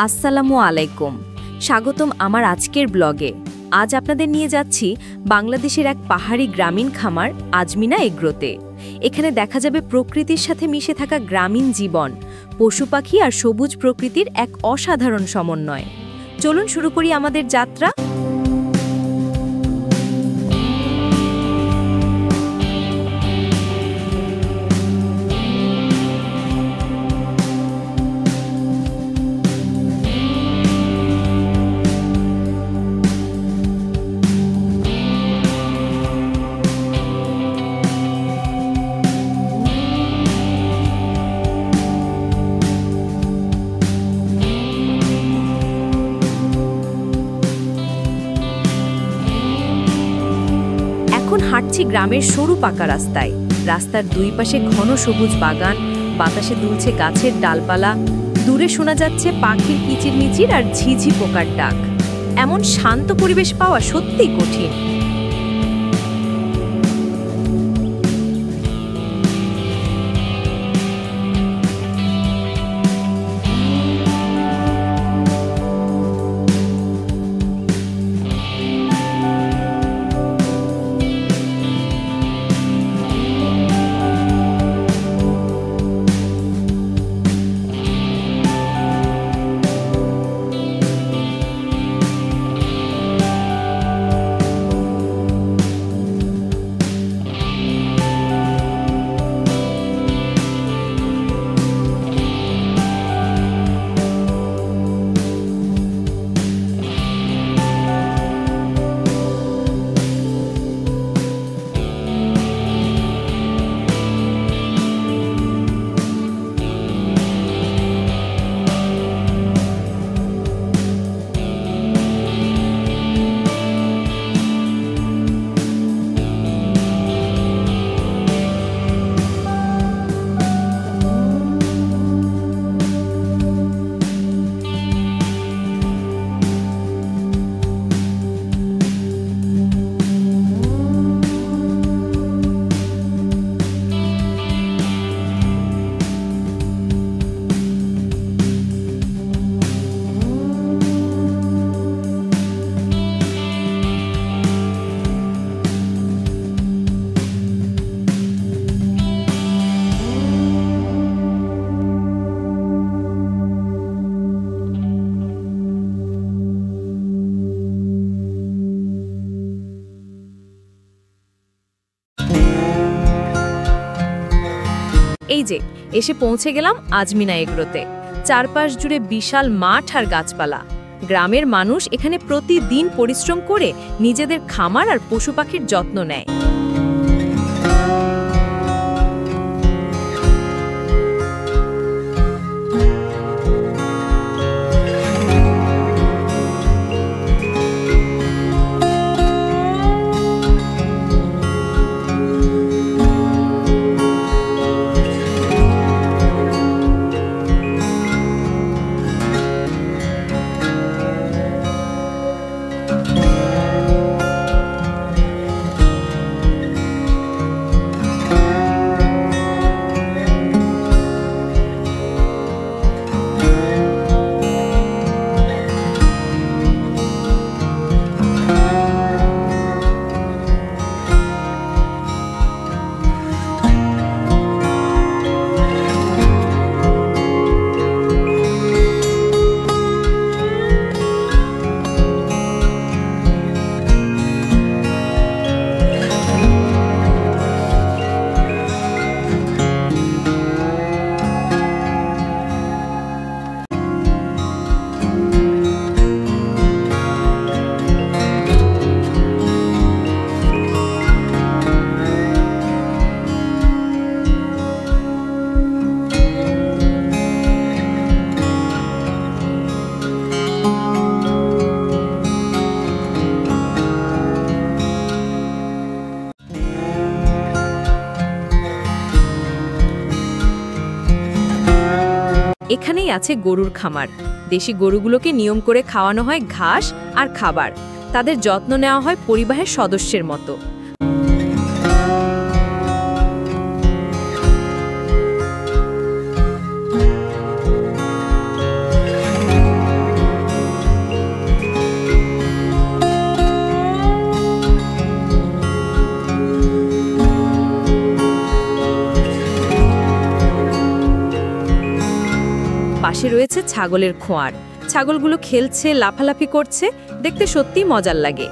আসসালামু আলাইকুম, স্বাগতম আমার আজকের ব্লগে। আজ আপনাদের নিয়ে যাচ্ছি বাংলাদেশের এক পাহাড়ি গ্রামীণ খামার আজমিনা এগ্রোতে। এখানে দেখা যাবে প্রকৃতির সাথে মিশে থাকা গ্রামীণ জীবন, পশু পাখি আর সবুজ প্রকৃতির এক অসাধারণ সমন্বয়। চলুন শুরু করি আমাদের যাত্রা। এখন হাঁটছি গ্রামের সরু পাকা রাস্তায়। রাস্তার দুই পাশে ঘন সবুজ বাগান, বাতাসে দুলছে গাছের ডালপালা, দূরে শোনা যাচ্ছে পাখির কিচিরমিচির আর ঝিঝি পোকার ডাক। এমন শান্ত পরিবেশ পাওয়া সত্যিই কঠিন। এই যে এসে পৌঁছে গেলাম আজমিনা এগ্রোতে। চারপাশ জুড়ে বিশাল মাঠ আর গাছপালা। গ্রামের মানুষ এখানে প্রতিদিন পরিশ্রম করে নিজেদের খামার আর পশু পাখির যত্ন নেয়। এখানেই আছে গরুর খামার। দেশি গরুগুলোকে নিয়ম করে খাওয়ানো হয় ঘাস আর খাবার। তাদের যত্ন নেওয়া হয় পরিবারের সদস্যের মতো। পাশে রয়েছে ছাগলের খোঁয়ার। ছাগলগুলো খেলছে, লাফালাফি করছে, দেখতে সত্যিই মজার লাগে।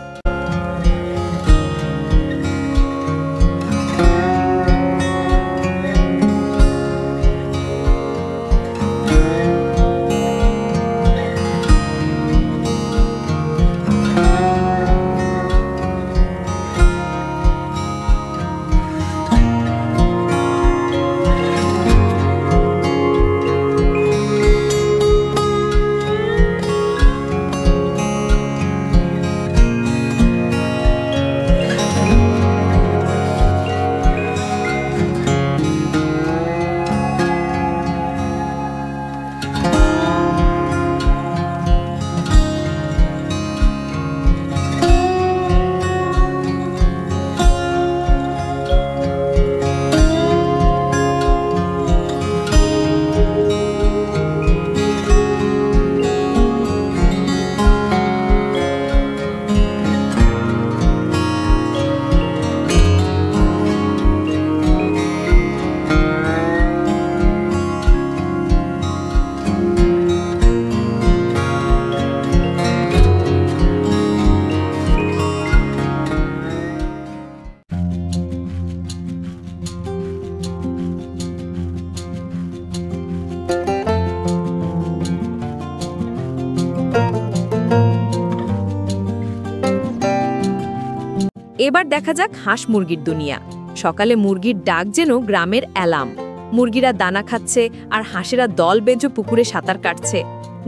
এবার দেখা যাক হাঁস মুরগির দুনিয়া। সকালে মুরগির ডাক যেন গ্রামের অ্যালার্ম। মুরগিরা দানা খাচ্ছে আর হাঁসেরা দল বেঁধে পুকুরে সাঁতার কাটছে।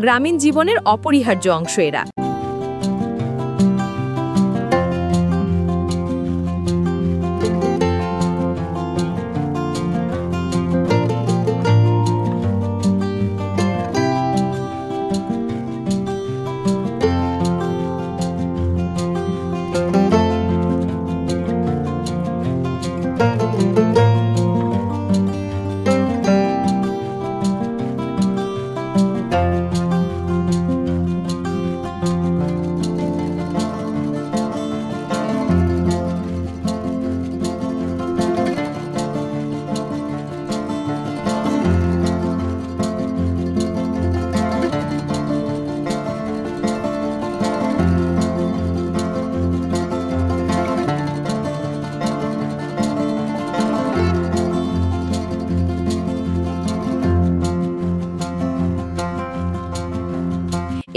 গ্রামীণ জীবনের অপরিহার্য অংশ এরা।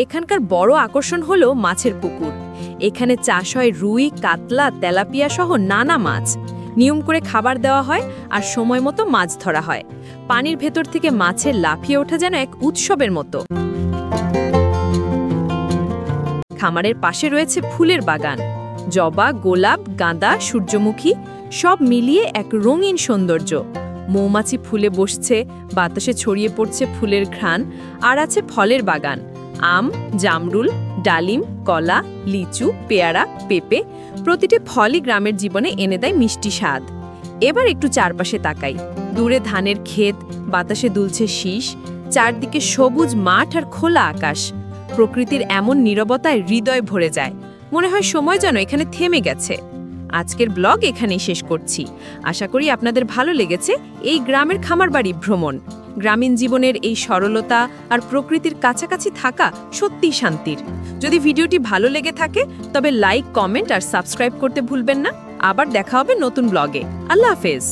এখানকার বড় আকর্ষণ হলো মাছের পুকুর। এখানে চাষ হয় রুই, কাতলা, তেলাপিয়া সহ নানা মাছ। নিয়ম করে খাবার দেওয়া হয় আর সময় মতো মাছ ধরা হয়। পানির ভেতর থেকে মাছের লাফিয়ে ওঠা যেন এক উৎসবের মতো। খামারের পাশে রয়েছে ফুলের বাগান। জবা, গোলাপ, গাঁদা, সূর্যমুখী সব মিলিয়ে এক রঙিন সৌন্দর্য। মৌমাছি ফুলে বসছে, বাতাসে ছড়িয়ে পড়ছে ফুলের ঘ্রাণ। আর আছে ফলের বাগান। আম, জামরুল, ডালিম, কলা, লিচু, পেয়ারা, পেঁপে প্রতিটি ফলই গ্রামের জীবনে এনে দেয় মিষ্টি স্বাদ। এবার একটু চারপাশে তাকাই। দূরে ধানের ক্ষেত, বাতাসে দুলছে শীষ, চারদিকে সবুজ মাঠ আর খোলা আকাশ। প্রকৃতির এমন নীরবতায় হৃদয় ভরে যায়, মনে হয় সময় যেন এখানে থেমে গেছে। আজকের ব্লগ এখানেই শেষ করছি। আশা করি আপনাদের ভালো লেগেছে এই গ্রামের খামারবাড়ি ভ্রমণ। গ্রামীণ জীবনের এই সরলতা আর প্রকৃতির কাছাকাছি থাকা সত্যিই শান্তির। যদি ভিডিওটি ভালো লেগে থাকে তবে লাইক, কমেন্ট আর সাবস্ক্রাইব করতে ভুলবেন না। আবার দেখা হবে নতুন ব্লগে। আল্লাহ হাফেজ।